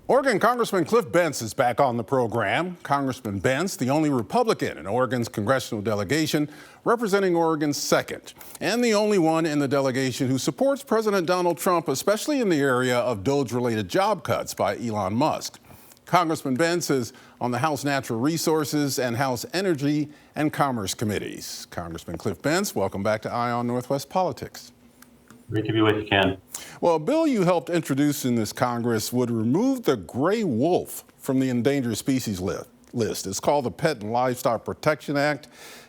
Oregon Congressman Cliff Bentz is back on the program. Congressman Bentz, the only Republican in Oregon's congressional delegation, representing Oregon's 2nd, and the only one in the delegation who supports President Donald Trump, especially in the area of DOGE-related job cuts by Elon Musk. Congressman Bentz is on the House Natural Resources and House Energy and Commerce Committees. Congressman Cliff Bentz, welcome back to Eye on Northwest Politics. Great to be with you, Ken. Well, a bill you helped introduce in this Congress would remove the gray wolf from the endangered species list. It's called the Pet and Livestock Protection Act.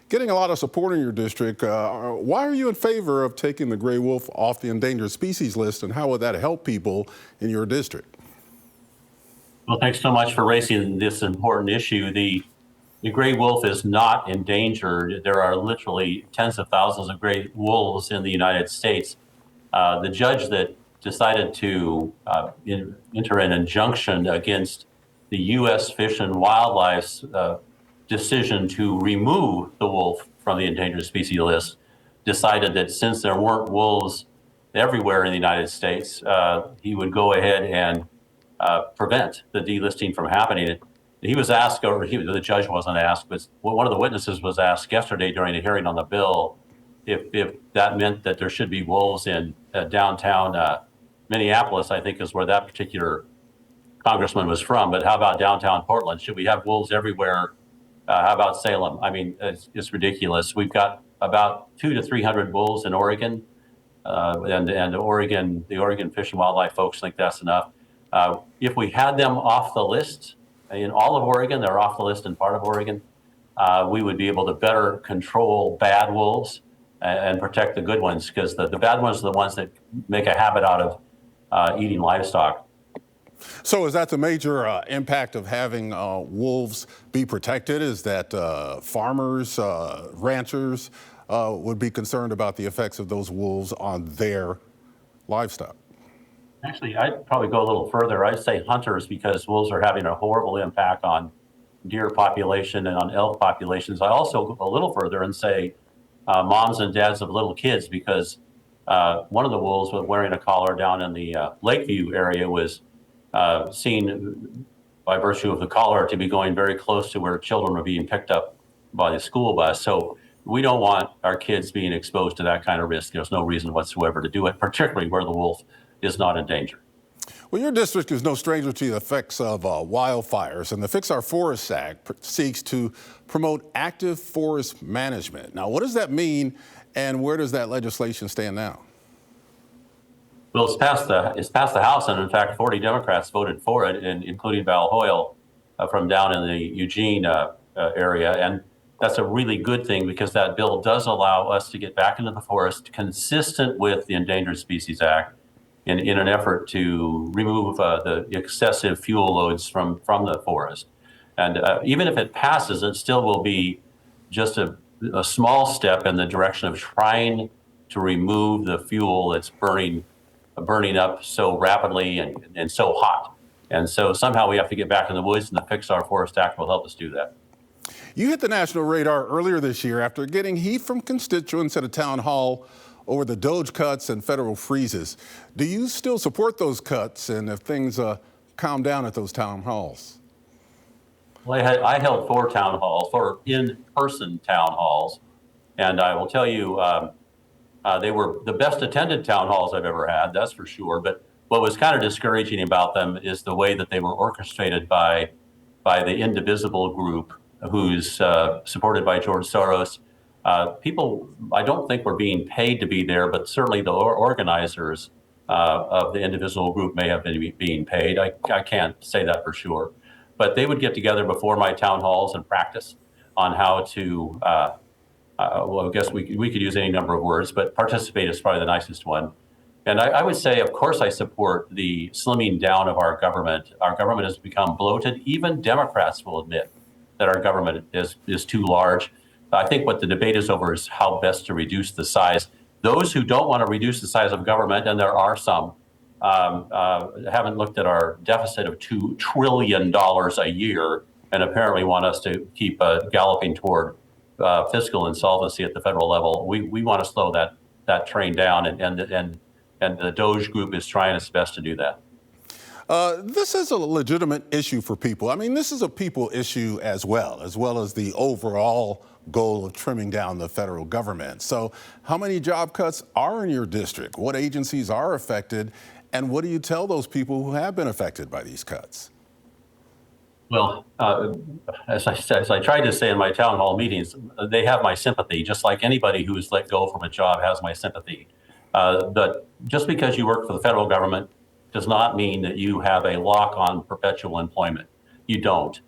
Getting a lot of support in your district. Why are you in favor of taking the gray wolf off the endangered species list, and how would that help people in your district? Well, thanks so much for raising this important issue. The gray wolf is not endangered. There are literally tens of thousands of gray wolves in the United States. The judge that decided to enter an injunction against the U.S. Fish and Wildlife's decision to remove the wolf from the endangered species list decided that since there weren't wolves everywhere in the United States, he would go ahead and prevent the delisting from happening. He was asked, or the judge wasn't asked, but one of the witnesses was asked yesterday during the hearing on the bill if that meant that there should be wolves in downtown Minneapolis, I think is where that particular congressman was from. But how about downtown Portland? Should we have wolves everywhere? How about Salem? I mean, it's ridiculous. We've got about 200 to 300 wolves in Oregon, and the Oregon Fish and Wildlife folks think that's enough. If we had them off the list in all of Oregon, they're off the list in part of Oregon, we would be able to better control bad wolves and protect the good ones, because the bad ones are the ones that make a habit out of eating livestock. So is that the major impact of having wolves be protected, is that farmers, ranchers would be concerned about the effects of those wolves on their livestock? Actually, I'd probably go a little further. I'd say hunters, because wolves are having a horrible impact on deer population and on elk populations. I also go a little further and say moms and dads of little kids, because one of the wolves was wearing a collar down in the Lakeview area was seen by virtue of the collar to be going very close to where children were being picked up by the school bus. So we don't want our kids being exposed to that kind of risk. There's no reason whatsoever to do it, particularly where the wolf is not in danger. Well, your district is no stranger to the effects of wildfires, and the Fix Our Forests Act seeks to promote active forest management. Now, what does that mean, and where does that legislation stand now? Well, it's passed the House, and in fact, 40 Democrats voted for it, including Val Hoyle from down in the Eugene area. And that's a really good thing, because that bill does allow us to get back into the forest consistent with the Endangered Species Act in an effort to remove the excessive fuel loads from the forest. And even if it passes, it still will be just a small step in the direction of trying to remove the fuel that's burning up so rapidly and so hot. And so somehow we have to get back in the woods, and the Fix Our Forest Act will help us do that. You hit the national radar earlier this year after getting heat from constituents at a town hall over the DOGE cuts and federal freezes. Do you still support those cuts, and if things calm down at those town halls? Well, I held 4 town halls, 4 in-person town halls, and I will tell you, they were the best attended town halls I've ever had, that's for sure. But what was kind of discouraging about them is the way that they were orchestrated by the Indivisible group, who's supported by George Soros. People, I don't think, were being paid to be there, but certainly the organizers of the Indivisible group may have been being paid. I can't say that for sure. But they would get together before my town halls and practice on how to, well, I guess we could use any number of words, but participate is probably the nicest one. And I would say, of course, I support the slimming down of our government. Our government has become bloated. Even Democrats will admit that our government is too large. I think what the debate is over is how best to reduce the size. Those who don't want to reduce the size of government, and there are some, haven't looked at our deficit of $2 trillion a year, and apparently want us to keep galloping toward fiscal insolvency at the federal level. We want to slow that train down, and the DOGE group is trying its best to do that. This is a legitimate issue for people. I mean, this is a people issue as well as the overall goal of trimming down the federal government. So how many job cuts are in your district? What agencies are affected? And what do you tell those people who have been affected by these cuts? Well, as I tried to say in my town hall meetings, they have my sympathy, just like anybody who's let go from a job has my sympathy. But just because you work for the federal government does not mean that you have a lock on perpetual employment. You don't.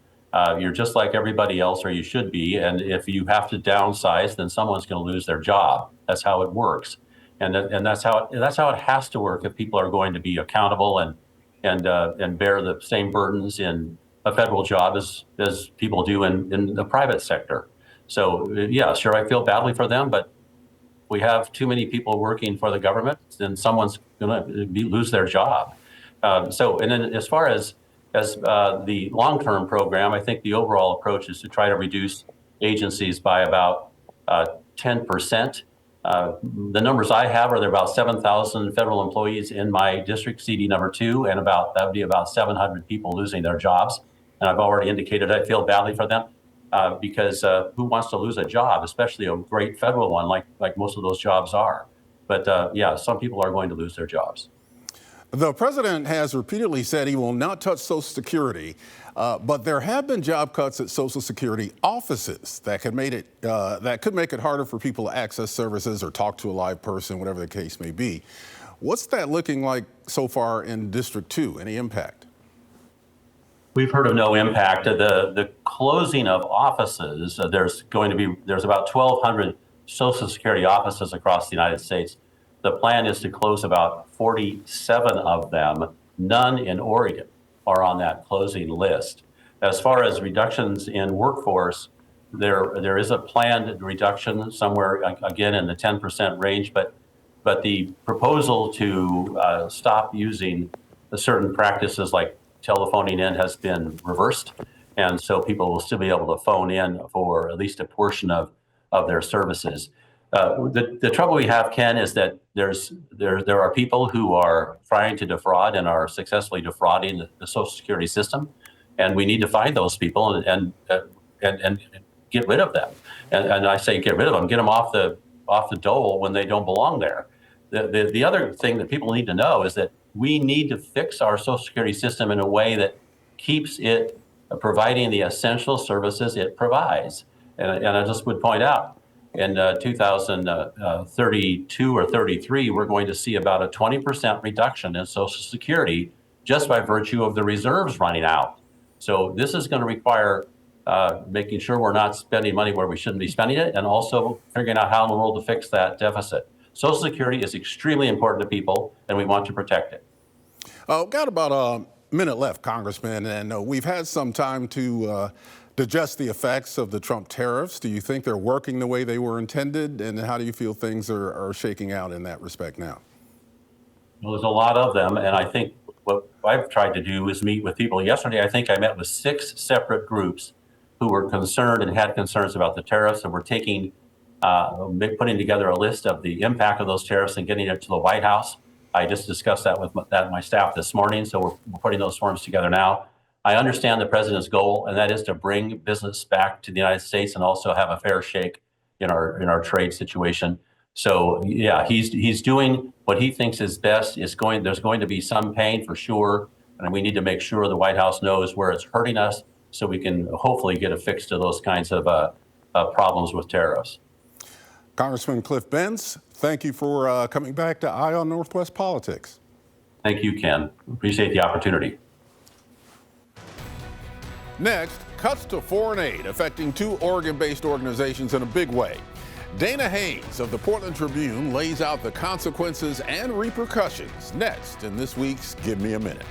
You're just like everybody else, or you should be. And if you have to downsize, then someone's going to lose their job. That's how it works, and that's how it has to work if people are going to be accountable and bear the same burdens in a federal job as people do in the private sector. So yeah, sure, I feel badly for them, but we have too many people working for the government, then someone's going to lose their job. And then as far as the long-term program, I think the overall approach is to try to reduce agencies by about 10%. The numbers I have are there are about 7,000 federal employees in my district, CD number 2, and that would be about 700 people losing their jobs. And I've already indicated I feel badly for them because who wants to lose a job, especially a great federal one like most of those jobs are. But yeah, some people are going to lose their jobs. The president has repeatedly said he will not touch Social Security, but there have been job cuts at Social Security offices that could make it harder for people to access services or talk to a live person, whatever the case may be. What's that looking like so far in District 2? Any impact? We've heard of no impact. The closing of offices, there's about 1,200 Social Security offices across the United States. The plan is to close about 47 of them. None in Oregon are on that closing list. As far as reductions in workforce, there is a planned reduction somewhere, again, in the 10% range, but the proposal to stop using certain practices like telephoning in has been reversed. And so people will still be able to phone in for at least a portion of their services. The trouble we have, Ken, is that there are people who are trying to defraud and are successfully defrauding the Social Security system, and we need to find those people and get rid of them. And I say get rid of them, get them off the dole when they don't belong there. The other thing that people need to know is that we need to fix our Social Security system in a way that keeps it providing the essential services it provides. And I just would point out, in 2032 or 33, we're going to see about a 20% reduction in Social Security just by virtue of the reserves running out. So this is going to require making sure we're not spending money where we shouldn't be spending it, and also figuring out how in the world to fix that deficit. Social Security is extremely important to people, and we want to protect it. Got about a minute left, Congressman, and we've had some time to digest the effects of the Trump tariffs. Do you think they're working the way they were intended, and how do you feel things are shaking out in that respect now? Well, there's a lot of them, and I think what I've tried to do is meet with people. Yesterday, I think I met with 6 separate groups who were concerned and had concerns about the tariffs, and we're putting together a list of the impact of those tariffs and getting it to the White House. I just discussed that with my staff this morning, so we're putting those forms together now. I understand the president's goal, and that is to bring business back to the United States and also have a fair shake in our trade situation. So yeah, he's doing what he thinks is best. There's going to be some pain for sure, and we need to make sure the White House knows where it's hurting us, so we can hopefully get a fix to those kinds of problems with tariffs. Congressman Cliff Bentz, thank you for coming back to Eye on Northwest Politics. Thank you, Ken. Appreciate the opportunity. Next, cuts to foreign aid affecting 2 Oregon-based organizations in a big way. Dana Hayes of the Portland Tribune lays out the consequences and repercussions next in this week's Give Me a Minute.